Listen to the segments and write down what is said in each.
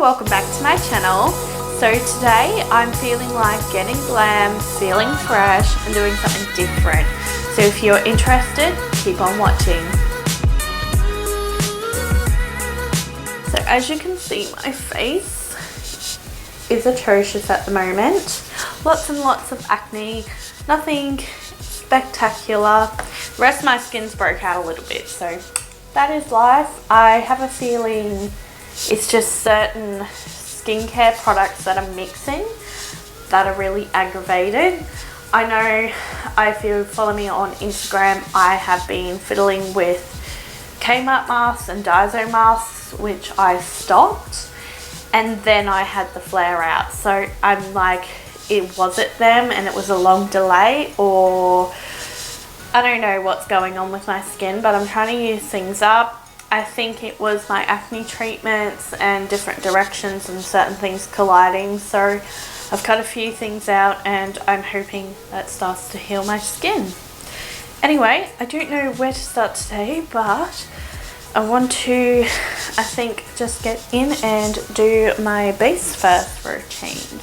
welcome back to my channel. So today I'm feeling like getting glam, feeling fresh and doing something different. So if you're interested, keep on watching. So as you can see, my face is atrocious at the moment. Lots and lots of acne, nothing spectacular. The rest of my skin's broke out a little bit, so that is life. I have a feeling it's just certain skincare products that I'm mixing that are really aggravated. I know if you follow me on Instagram, I have been fiddling with Kmart masks and Daiso masks, which I stopped, and then I had the flare out. So I'm like, was it them and it was a long delay, or I don't know what's going on with my skin, but I'm trying to use things up. I think it was my acne treatments and different directions and certain things colliding. So I've cut a few things out and I'm hoping that starts to heal my skin. Anyway, I don't know where to start today, but I want to, I think, just get in and do my base first for a change.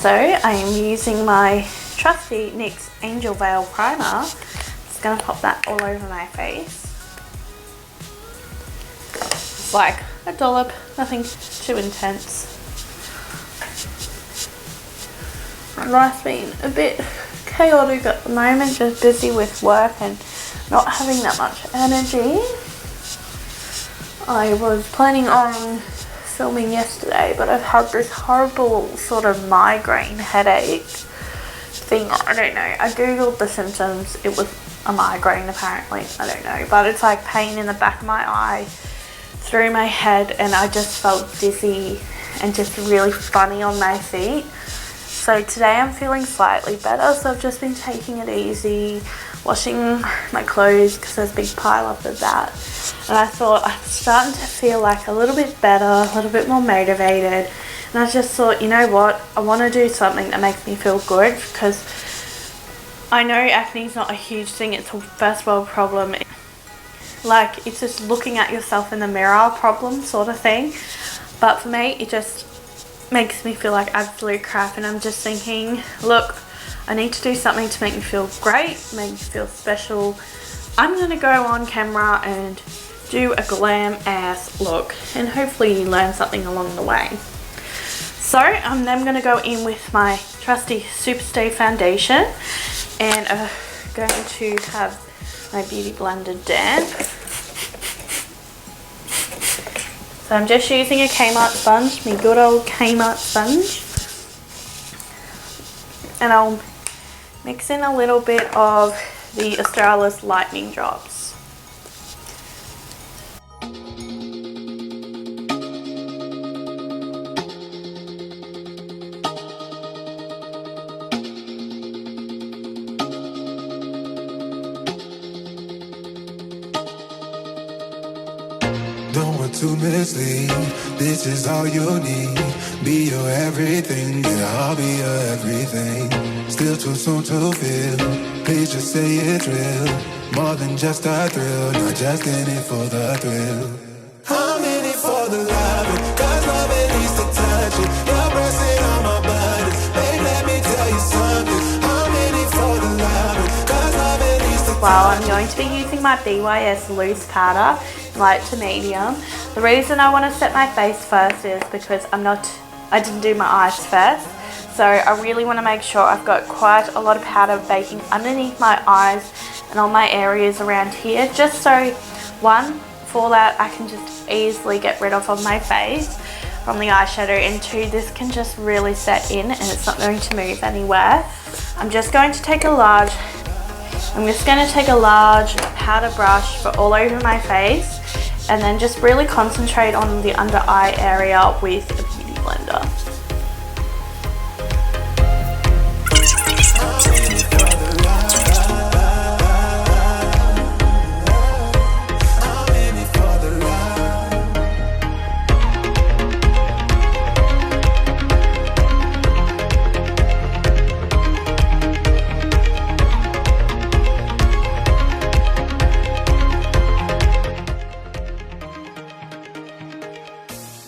So I am using my trusty NYX Angel Veil Primer. Just going to pop that all over my face. It's like a dollop, nothing too intense. Life's been a bit chaotic at the moment, just busy with work and not having that much energy. I was planning on filming yesterday, but I've had this horrible sort of migraine headache thing. I don't know. I googled the symptoms. It was a migraine apparently. I don't know. But it's like pain in the back of my eye, through my head, and I just felt dizzy and just really funny on my feet. So today I'm feeling slightly better. So I've just been taking it easy, washing my clothes because there's a big pile up of that. And I thought I'm starting to feel like a little bit better, a little bit more motivated. And I just thought, you know what, I want to do something that makes me feel good, because I know acne is not a huge thing. It's a first world problem. Like, it's just looking at yourself in the mirror problem sort of thing. But for me, it just makes me feel like absolute crap. And I'm just thinking, look, I need to do something to make me feel great, make me feel special. I'm going to go on camera and do a glam ass look, and hopefully you learn something along the way. So I'm then going to go in with my trusty Superstay foundation, and going to have my Beauty Blender damp. So I'm just using a Kmart sponge, my good old Kmart sponge, and I'll mix in a little bit of the Australis Lightning Drops. Don't want to mislead, this is all you need. Be your everything, yeah, I'll be your everything. Still too soon to feel, please just say it's real. More than just a thrill, not just in it for the thrill. I'm in it for the love, cause love it needs to touch it. You're pressing on my buttons, babe, let me tell you something. I'm in it for the love, cause love it needs to touch it. Well, I'm going to be using my BYS loose powder, light to medium. The reason I want to set my face first is because I didn't do my eyes first. So I really want to make sure I've got quite a lot of powder baking underneath my eyes and on my areas around here, just so one, fallout I can just easily get rid of on my face from the eyeshadow, and two, this can just really set in and it's not going to move anywhere. I'm just going to take a large powder brush for all over my face, and then just really concentrate on the under eye area with a beauty blender.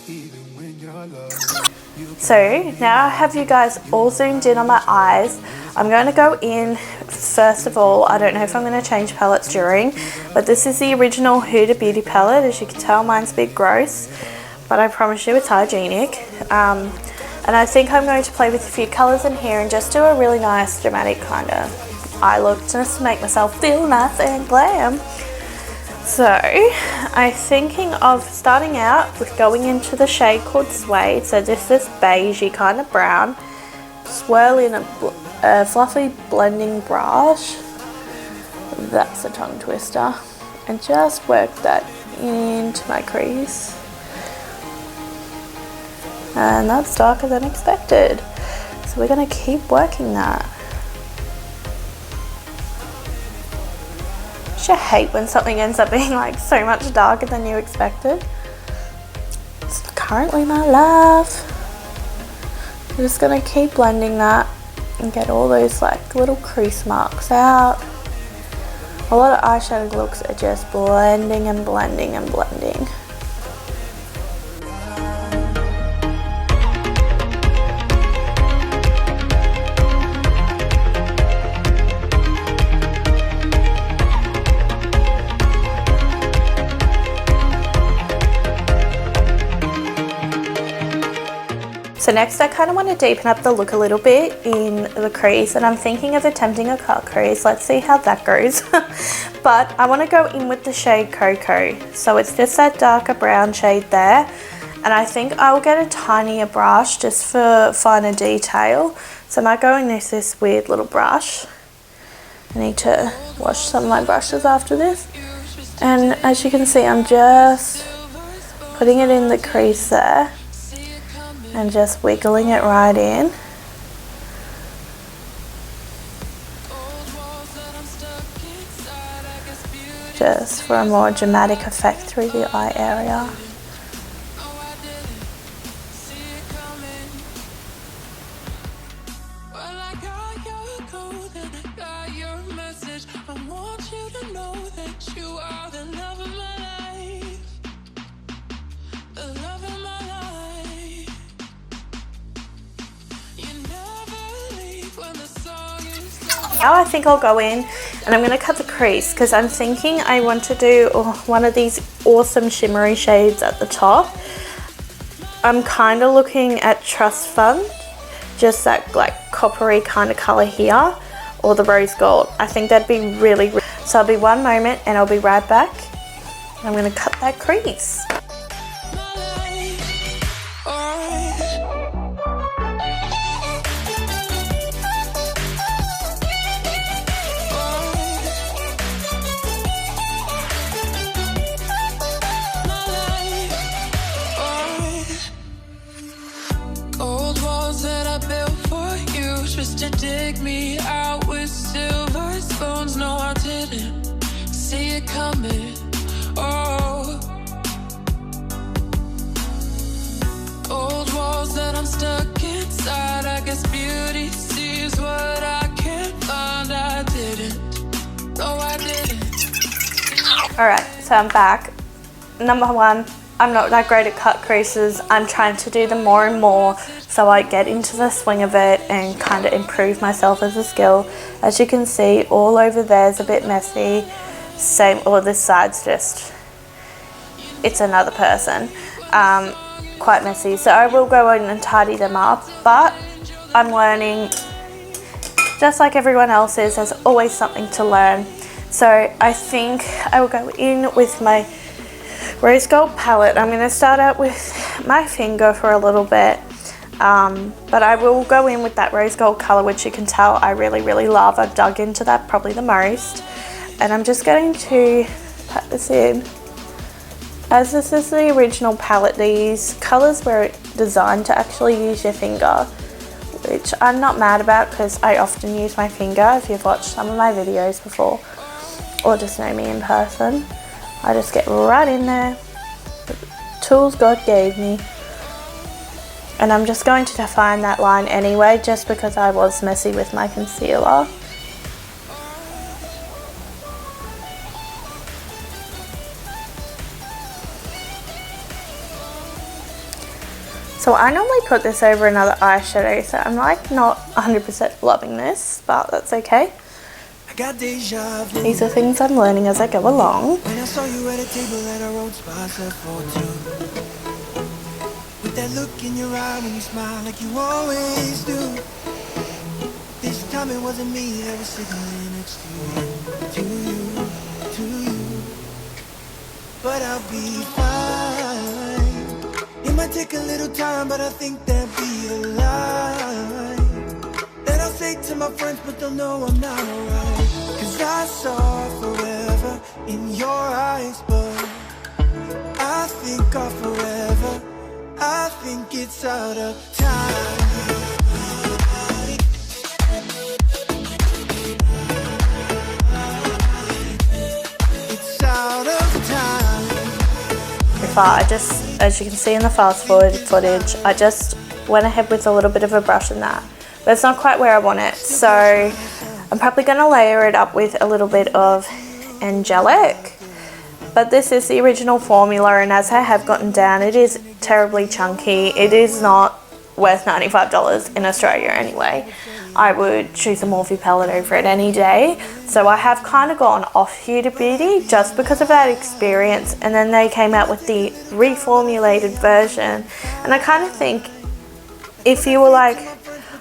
Even when you're your love. So now I have you guys all zoomed in on my eyes. I'm going to go in, first of all, I don't know if I'm going to change palettes during, but this is the original Huda Beauty palette. As you can tell, mine's a bit gross, but I promise you it's hygienic. And I think I'm going to play with a few colours in here and just do a really nice dramatic kind of eye look just to make myself feel nice and glam. So I'm thinking of starting out with going into the shade called Suede. So this is beigey kind of brown. Swirl in a fluffy blending brush. That's a tongue twister. And just work that into my crease. And that's darker than expected. So we're going to keep working that. I hate when something ends up being like so much darker than you expected. It's currently my love. I'm just going to keep blending that and get all those like little crease marks out. A lot of eyeshadow looks are just blending and blending and blending. So next I kind of want to deepen up the look a little bit in the crease, and I'm thinking of attempting a cut crease. Let's see how that goes. But I want to go in with the shade Cocoa. So it's just that darker brown shade there. And I think I'll get a tinier brush just for finer detail. So I might go in this weird little brush. I need to wash some of my brushes after this. And as you can see, I'm just putting it in the crease there. And just wiggling it right in. Just for a more dramatic effect through the eye area. Now I think I'll go in and I'm going to cut the crease because I'm thinking I want to do one of these awesome shimmery shades at the top. I'm kind of looking at Trust Fund, just that like coppery kind of colour here, or the rose gold. I think that'd be really. So I'll be one moment and I'll be right back. I'm going to cut that crease. To dig me out with silver spoons. No, I didn't see it coming. Oh, old walls that I'm stuck inside. I guess beauty sees what I can't find. I didn't. No, I didn't. Alright, so I'm back. Number one, I'm not that great at cut creases. I'm trying to do them more and more so I get into the swing of it and kind of improve myself as a skill. As you can see, all over there is a bit messy. Same, or this side's just, it's another person. Quite messy. So I will go in and tidy them up, but I'm learning. Just like everyone else is, there's always something to learn. So I think I will go in with my rose gold palette. I'm going to start out with my finger for a little bit, but I will go in with that rose gold colour, which you can tell I really, really love. I've dug into that probably the most, and I'm just going to pat this in. As this is the original palette, these colours were designed to actually use your finger, which I'm not mad about because I often use my finger. If you've watched some of my videos before or just know me in person, I just get right in there, the tools God gave me, and I'm just going to define that line anyway, just because I was messy with my concealer. So I normally put this over another eyeshadow, so I'm like not 100% loving this, but that's okay. I got deja vu. These are things I'm learning as I go along. When I saw you at a table at our old spot for two. With that look in your eye when you smile like you always do. This time it wasn't me that was sitting next to you. But I'll be fine. It might take a little time, but I think that'll be the line that I'll say to my friends, but they'll know I'm not alright. Cause I saw forever in your eyes, but I think of forever. I think it's out of time. It's out of time. I just, as you can see in the fast forward footage, I just went ahead with a little bit of a brush in that, but it's not quite where I want it, so I'm probably going to layer it up with a little bit of angelic. But this is the original formula, and as I have gotten down, it is terribly chunky. It is not worth $95 in Australia anyway. I would choose a Morphe palette over it any day. So I have kind of gone off Huda Beauty just because of that experience, and then they came out with the reformulated version. And I kind of think if you were like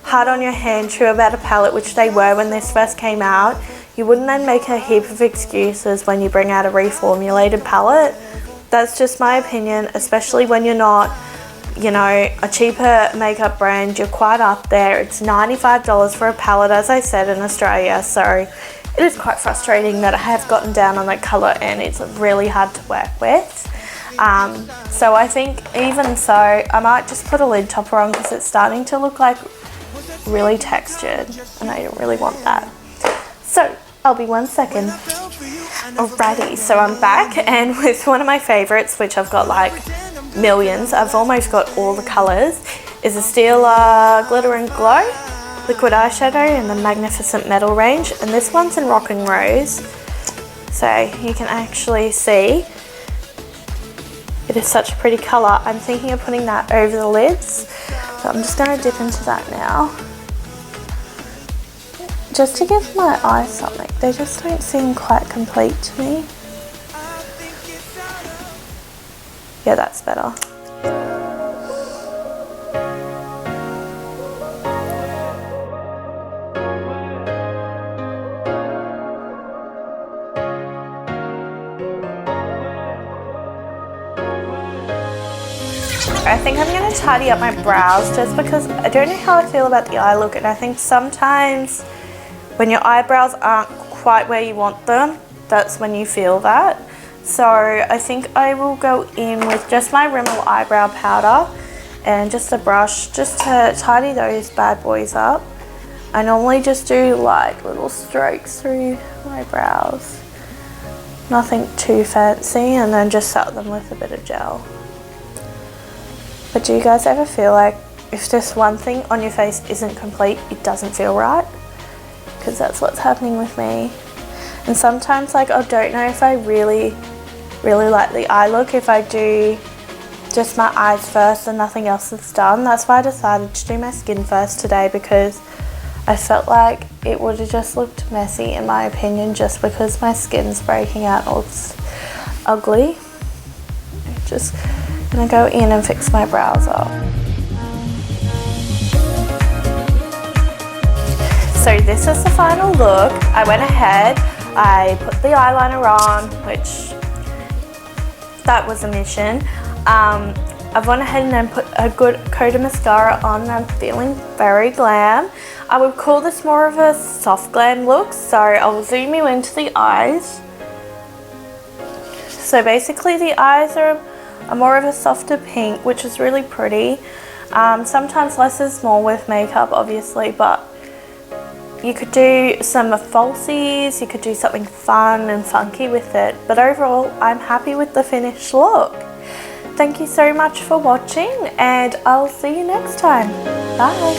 hard on your hand true about a palette, which they were when this first came out, you wouldn't then make a heap of excuses when you bring out a reformulated palette. That's just my opinion, especially when you're not, you know, a cheaper makeup brand. You're quite up there. It's $95 for a palette, as I said, in Australia, so it is quite frustrating that I have gotten down on that colour and it's really hard to work with. So I think even so, I might just put a lid topper on because it's starting to look like really textured and I don't really want that. So I'll be 1 second. Alrighty, so I'm back, and with one of my favourites, which I've got like millions, I've almost got all the colours, is a Stila Glitter and Glow liquid eyeshadow in the Magnificent Metal range, and this one's in Rocking Rose, so you can actually see it is such a pretty colour. I'm thinking of putting that over the lids, so I'm just going to dip into that now, just to give my eyes something. They just don't seem quite complete to me. Yeah, that's better. I think I'm going to tidy up my brows just because I don't know how I feel about the eye look, and I think sometimes when your eyebrows aren't quite where you want them, that's when you feel that. So I think I will go in with just my Rimmel eyebrow powder and just a brush just to tidy those bad boys up. I normally just do like little strokes through my brows, nothing too fancy, and then just set them with a bit of gel. But do you guys ever feel like if just one thing on your face isn't complete, it doesn't feel right? Because that's what's happening with me. And sometimes like I don't know if I really like the eye look if I do just my eyes first and nothing else is done. That's why I decided to do my skin first today, because I felt like it would have just looked messy in my opinion, just because my skin's breaking out and it's ugly. Just gonna go in and fix my brows up. So this is the final look. I went ahead, I put the eyeliner on, which that was a mission. I've gone ahead and then put a good coat of mascara on, and I'm feeling very glam. I would call this more of a soft glam look, so I'll zoom you into the eyes. So basically the eyes are more of a softer pink, which is really pretty. Sometimes less is more with makeup, obviously, but you could do some falsies, you could do something fun and funky with it. But overall, I'm happy with the finished look. Thank you so much for watching, and I'll see you next time. Bye.